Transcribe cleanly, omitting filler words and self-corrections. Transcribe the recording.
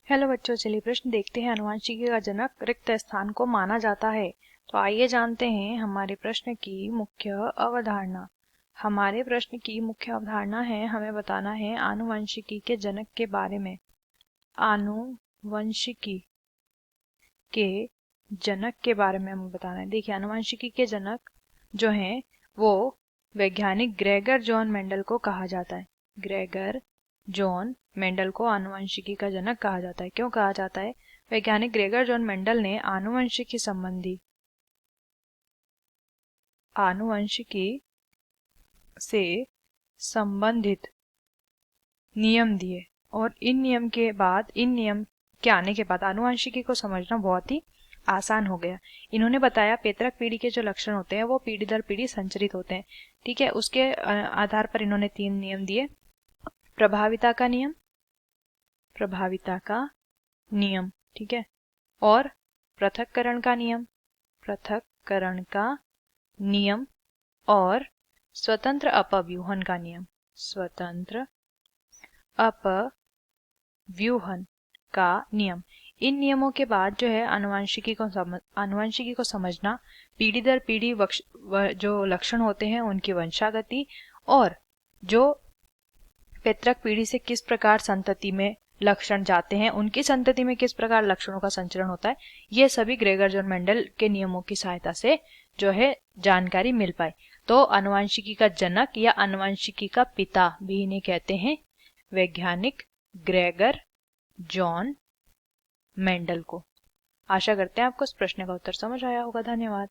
Hello बच्चों, चलिए प्रश्न देखते हैं। आनुवंशिकी का जनक रिक्त स्थान को माना जाता है। तो आइए जानते हैं हमारे प्रश्न की मुख्य अवधारणा। हमारे प्रश्न की मुख्य अवधारणा है, हमें बताना है आनुवंशिकी के जनक के बारे में। आनुवंशिकी के जनक के बारे में हमें बताना है। देखिए, आनुवंशिकी के जनक जो हैं वो वैज्ञानिक ग्रेगर जॉन मेंडल को कहा जाता है। ग्रेगर जॉन मेंडल को आनुवंशिकी का जनक कहा जाता है। क्यों कहा जाता है? वैज्ञानिक ग्रेगर जॉन मेंडल ने आनुवंशिकी से संबंधित नियम दिए, और इन नियम के आने के बाद आनुवंशिकी को समझना बहुत ही आसान हो गया। इन्होंने बताया पैतृक पीढ़ी के जो लक्षण होते हैं वो पीढ़ी दर पीढ़ी संचरित होते हैं। ठीक है, उसके आधार पर इन्होंने 3 नियम दिए। प्रभाविता का नियम, ठीक है, और पृथक्करण का नियम और स्वतंत्र अपव्यूहन का नियम। इन नियमों के बाद जो है आनुवंशिकी को समझना पीढ़ी दर पीढ़ी जो लक्षण होते हैं उनकी वंशागति, और जो पैतृक पीढ़ी से किस प्रकार संतति में लक्षण जाते हैं, उनकी संतति में किस प्रकार लक्षणों का संचरण होता है, ये सभी ग्रेगर जॉन मेंडल के नियमों की सहायता से जो है जानकारी मिल पाई। तो आनुवंशिकी का जनक या आनुवंशिकी का पिता भी इन्हें कहते हैं, वैज्ञानिक ग्रेगर जॉन मेंडल को। आशा करते हैं आपको इस प्रश्न का उत्तर समझ आया होगा। धन्यवाद।